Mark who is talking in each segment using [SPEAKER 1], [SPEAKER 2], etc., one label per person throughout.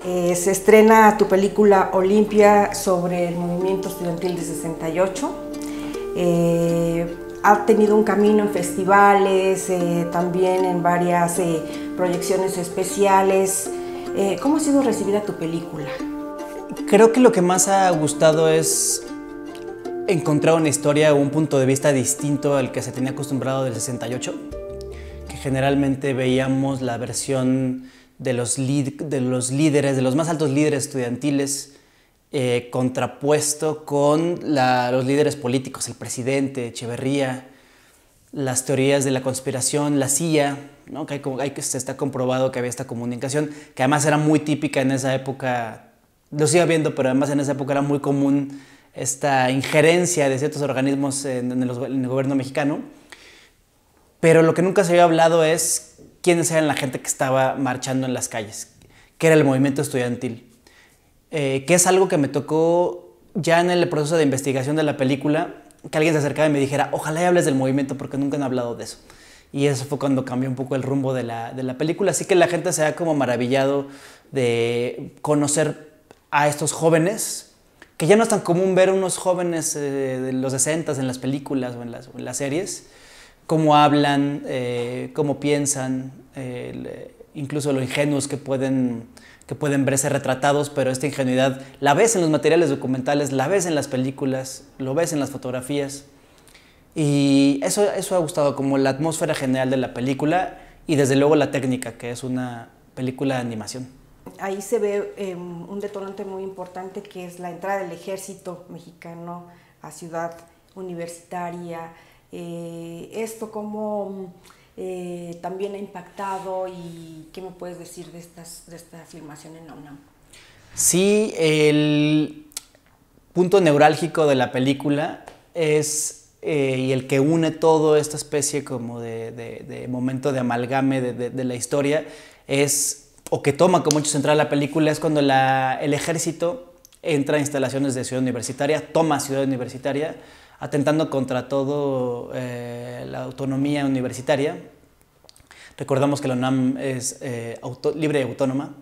[SPEAKER 1] Se estrena tu película Olimpia sobre el movimiento estudiantil de 68. Ha tenido un camino en festivales, también en varias proyecciones especiales. ¿Cómo ha sido recibida tu película?
[SPEAKER 2] Creo que lo que más ha gustado es encontrar una historia o un punto de vista distinto al que se tenía acostumbrado del 68, que generalmente veíamos la versión de los líderes, de los más altos líderes estudiantiles, contrapuesto con los líderes políticos, el presidente, Echeverría, las teorías de la conspiración, la CIA, ¿no? Se está comprobado que había esta comunicación, que además era muy típica en esa época, lo sigo viendo, pero además en esa época era muy común esta injerencia de ciertos organismos en el gobierno mexicano. Pero lo que nunca se había hablado es quiénes eran la gente que estaba marchando en las calles, qué era el movimiento estudiantil, que es algo que me tocó ya en el proceso de investigación de la película, que alguien se acercaba y me dijera, ojalá y hables del movimiento porque nunca han hablado de eso. Y eso fue cuando cambió un poco el rumbo de la película, así que la gente se ha como maravillado de conocer a estos jóvenes, que ya no es tan común ver unos jóvenes de los 60 en las películas o en las series, cómo hablan, cómo piensan, incluso lo ingenuos que pueden verse retratados, pero esta ingenuidad la ves en los materiales documentales, la ves en las películas, lo ves en las fotografías. Y eso ha gustado, como la atmósfera general de la película y desde luego la técnica, que es una película de animación.
[SPEAKER 1] Ahí se ve un detonante muy importante, que es la entrada del ejército mexicano a Ciudad Universitaria. Esto cómo también ha impactado, y qué me puedes decir de esta filmación en la UNAM.
[SPEAKER 2] Sí, el punto neurálgico de la película es, y el que une toda esta especie como de momento de amalgame de la historia, es, o que toma como hecho central la película, es cuando el ejército entra a instalaciones de Ciudad Universitaria, toma Ciudad Universitaria, atentando contra todo la autonomía universitaria. Recordamos que la UNAM es libre y autónoma,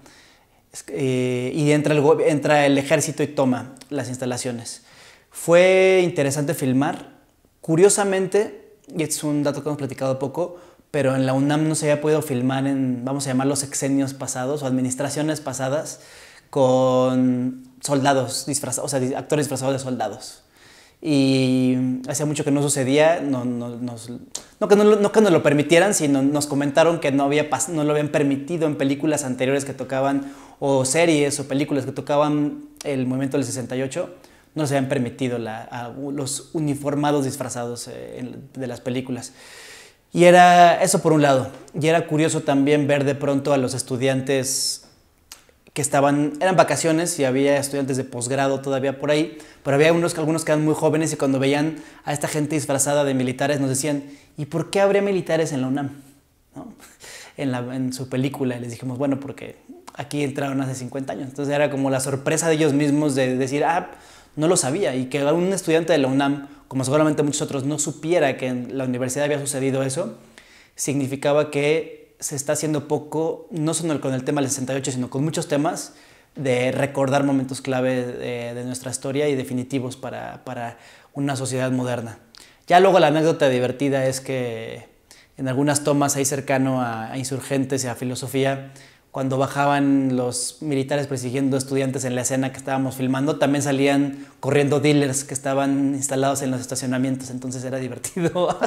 [SPEAKER 2] y entra el ejército y toma las instalaciones. Fue interesante filmar. Curiosamente, y es un dato que hemos platicado poco, pero en la UNAM no se había podido filmar en, vamos a llamarlos sexenios pasados o administraciones pasadas, con soldados disfrazados, o sea, actores disfrazados de soldados. Y hacía mucho que no sucedía, no que nos lo permitieran, sino nos comentaron que no lo habían permitido en películas anteriores que tocaban, o series o películas que tocaban el movimiento del 68, no se habían permitido a los uniformados disfrazados de las películas. Y era eso por un lado, y era curioso también ver de pronto a los estudiantes que eran vacaciones y había estudiantes de posgrado todavía por ahí, pero había algunos que eran muy jóvenes, y cuando veían a esta gente disfrazada de militares nos decían, ¿y por qué habría militares en la UNAM? ¿No? En su película, y les dijimos, bueno, porque aquí entraron hace 50 años. Entonces era como la sorpresa de ellos mismos de decir, no lo sabía, y que un estudiante de la UNAM, como seguramente muchos otros, no supiera que en la universidad había sucedido eso, significaba que se está haciendo poco, no solo con el tema del 68, sino con muchos temas, de recordar momentos clave de nuestra historia y definitivos para una sociedad moderna. Ya luego la anécdota divertida es que en algunas tomas ahí cercano a Insurgentes y a Filosofía, cuando bajaban los militares persiguiendo estudiantes en la escena que estábamos filmando, también salían corriendo dealers que estaban instalados en los estacionamientos, entonces era divertido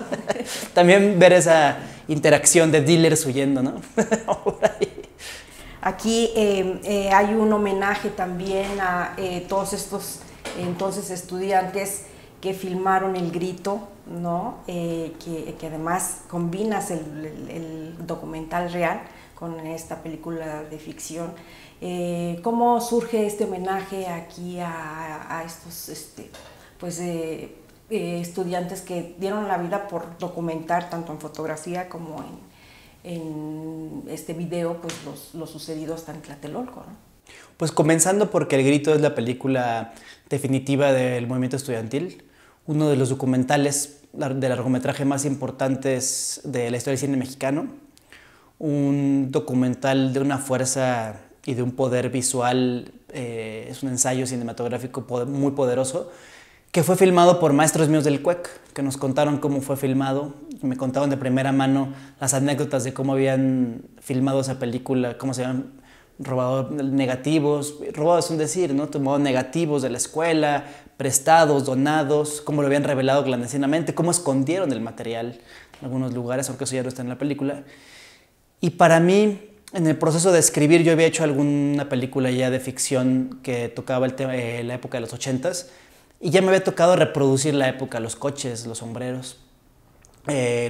[SPEAKER 2] también ver esa interacción de dealers huyendo, ¿no?
[SPEAKER 1] Aquí hay un homenaje también a todos estos entonces estudiantes que filmaron El Grito, ¿no? Que además combinas el documental real con esta película de ficción. ¿Cómo surge este homenaje aquí a estos estudiantes que dieron la vida por documentar, tanto en fotografía como en este video, pues lo sucedido hasta en Tlatelolco, ¿no?
[SPEAKER 2] Pues comenzando porque El Grito es la película definitiva del movimiento estudiantil, uno de los documentales de largometraje más importantes de la historia del cine mexicano, un documental de una fuerza y de un poder visual, es un ensayo cinematográfico muy poderoso, que fue filmado por maestros míos del CUEC, que nos contaron cómo fue filmado, me contaron de primera mano las anécdotas de cómo habían filmado esa película, cómo se habían robado negativos, robado es un decir, ¿no? Tomado negativos de la escuela, prestados, donados, cómo lo habían revelado clandestinamente, cómo escondieron el material en algunos lugares, aunque eso ya no está en la película. Y para mí, en el proceso de escribir, yo había hecho alguna película ya de ficción que tocaba el tema, la época de los 80s, y ya me había tocado reproducir la época, los coches, los sombreros,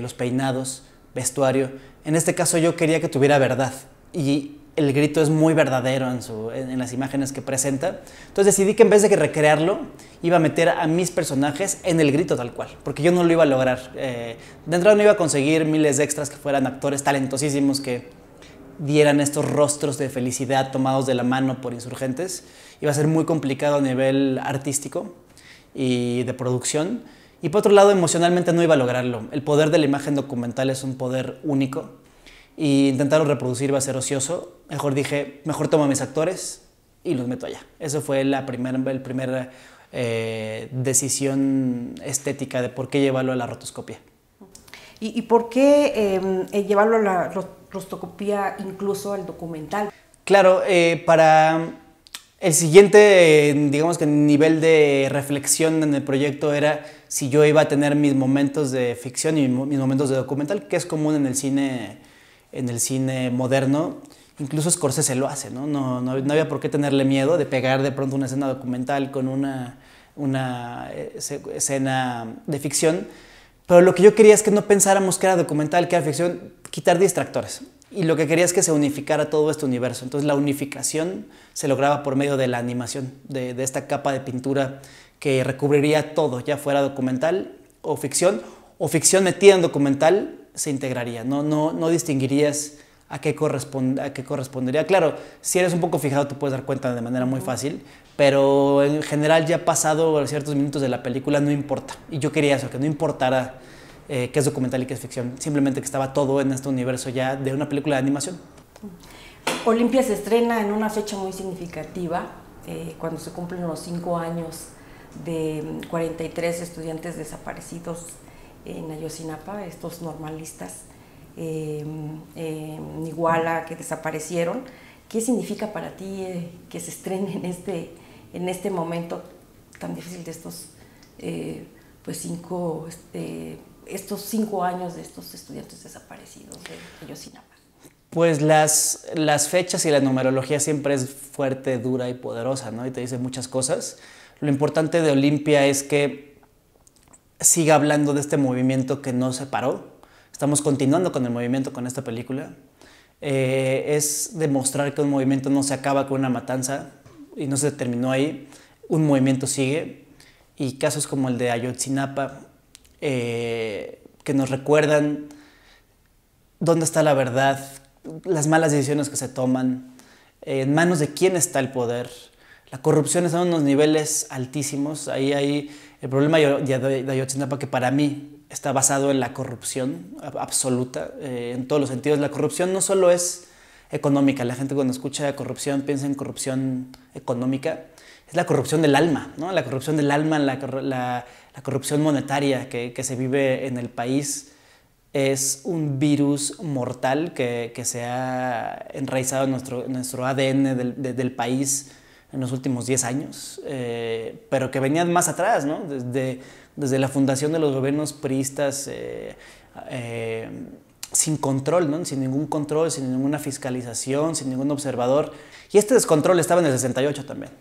[SPEAKER 2] los peinados, vestuario. En este caso yo quería que tuviera verdad, y el grito es muy verdadero en las imágenes que presenta. Entonces decidí que en vez de recrearlo, iba a meter a mis personajes en el grito tal cual, porque yo no lo iba a lograr. De entrada no iba a conseguir miles de extras que fueran actores talentosísimos que dieran estos rostros de felicidad tomados de la mano por insurgentes. Iba a ser muy complicado a nivel artístico y de producción. Y por otro lado, emocionalmente no iba a lograrlo. El poder de la imagen documental es un poder único. Y intentarlo reproducir iba a ser ocioso. Mejor dije, mejor tomo a mis actores y los meto allá. Eso fue la primera decisión estética de por qué llevarlo a la rotoscopia.
[SPEAKER 1] ¿Y por qué llevarlo a la rotoscopia incluso al documental?
[SPEAKER 2] Claro, para el siguiente, digamos que nivel de reflexión en el proyecto era si yo iba a tener mis momentos de ficción y mis momentos de documental, que es común en el cine moderno. Incluso Scorsese lo hace, ¿no? No había por qué tenerle miedo de pegar de pronto una escena documental con una escena de ficción. Pero lo que yo quería es que no pensáramos que era documental, que era ficción, quitar distractores. Y lo que quería es que se unificara todo este universo. Entonces la unificación se lograba por medio de la animación, de esta capa de pintura que recubriría todo, ya fuera documental o ficción metida en documental, se integraría. No distinguirías a qué correspondería. Claro, si eres un poco fijado te puedes dar cuenta de manera muy fácil, pero en general ya pasado ciertos minutos de la película no importa. Y yo quería eso, que no importara qué es documental y qué es ficción, simplemente que estaba todo en este universo ya de una película de animación.
[SPEAKER 1] Olimpia se estrena en una fecha muy significativa, cuando se cumplen los 5 años de 43 estudiantes desaparecidos en Ayotzinapa, estos normalistas en Iguala que desaparecieron. ¿Qué significa para ti que se estrene en este momento tan difícil de estos 5 años de estos estudiantes desaparecidos de Ayotzinapa?
[SPEAKER 2] Pues las fechas y la numerología siempre es fuerte, dura y poderosa, ¿no? Y te dice muchas cosas. Lo importante de Olimpia es que siga hablando de este movimiento que no se paró. Estamos continuando con el movimiento con esta película. Es demostrar que un movimiento no se acaba con una matanza y no se terminó ahí. Un movimiento sigue. Y casos como el de Ayotzinapa, que nos recuerdan dónde está la verdad, las malas decisiones que se toman, en manos de quién está el poder. La corrupción está en unos niveles altísimos. Ahí hay el problema de Ayotzinapa, que para mí está basado en la corrupción absoluta, en todos los sentidos. La corrupción no solo es económica. La gente cuando escucha corrupción piensa en corrupción económica. Es la corrupción del alma, ¿no? La corrupción del alma, la corrupción monetaria que se vive en el país. Es un virus mortal que se ha enraizado en nuestro ADN del país en los últimos 10 años, pero que venían más atrás, ¿no? Desde la fundación de los gobiernos priistas, sin control, ¿no? Sin ningún control, sin ninguna fiscalización, sin ningún observador. Y este descontrol estaba en el 68 también.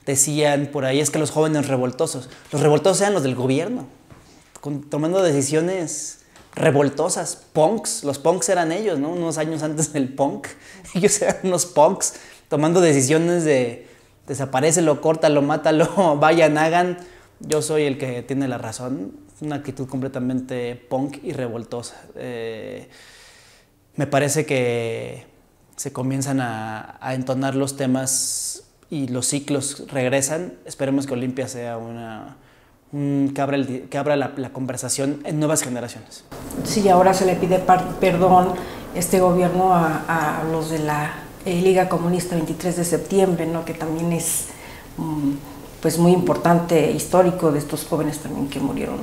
[SPEAKER 2] Decían por ahí, es que los jóvenes revoltosos eran los del gobierno, tomando decisiones revoltosas, punks. Los punks eran ellos, ¿no? Unos años antes del punk, ellos eran unos punks tomando decisiones de desaparécelo, córtalo, mátalo, vayan, hagan. Yo soy el que tiene la razón. Una actitud completamente punk y revoltosa. Me parece que se comienzan a entonar los temas y los ciclos regresan. Esperemos que Olimpia sea que abra la conversación en nuevas generaciones.
[SPEAKER 1] Sí, ahora se le pide perdón este gobierno a los de la Liga Comunista 23 de septiembre, ¿no? Que también es pues muy importante, histórico, de estos jóvenes también que murieron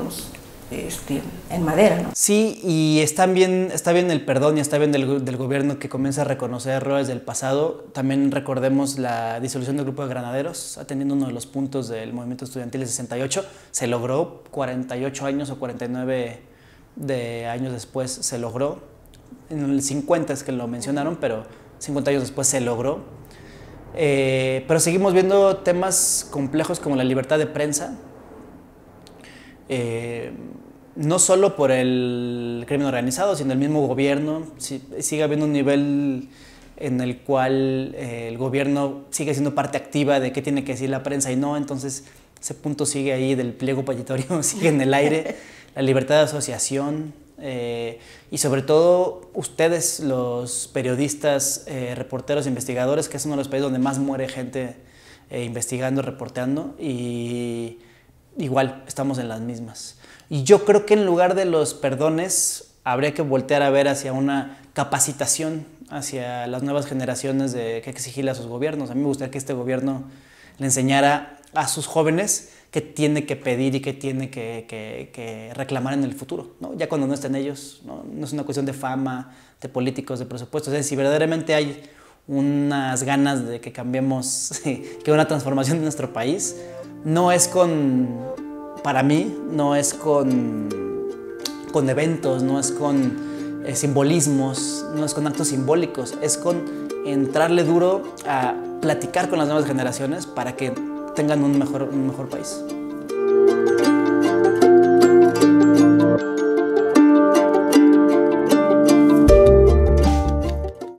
[SPEAKER 1] en Madera, ¿no?
[SPEAKER 2] Sí, y está bien el perdón y está bien del gobierno que comienza a reconocer errores del pasado. También recordemos la disolución del grupo de granaderos, atendiendo uno de los puntos del movimiento estudiantil de 68. Se logró 48 años o 49 años después, se logró. En el 50 es que lo mencionaron, pero 50 años después se logró. Pero seguimos viendo temas complejos como la libertad de prensa. No solo por el crimen organizado, sino el mismo gobierno. Sigue habiendo un nivel en el cual el gobierno sigue siendo parte activa de qué tiene que decir la prensa y no, entonces ese punto sigue ahí del pliego petitorio, sigue en el aire. La libertad de asociación y sobre todo ustedes, los periodistas, reporteros, investigadores, que es uno de los países donde más muere gente investigando, reporteando, y igual estamos en las mismas. Y yo creo que en lugar de los perdones habría que voltear a ver hacia una capacitación hacia las nuevas generaciones de que exigirle a sus gobiernos. A mí me gustaría que este gobierno le enseñara a sus jóvenes qué tiene que pedir y qué tiene que reclamar en el futuro, ¿no? Ya cuando no estén ellos, ¿no? No es una cuestión de fama, de políticos, de presupuestos. Si verdaderamente hay unas ganas de que cambiemos, que haya una transformación de nuestro país, no es para mí, no es con eventos, no es con simbolismos, no es con actos simbólicos, es con entrarle duro a platicar con las nuevas generaciones para que tengan un mejor país.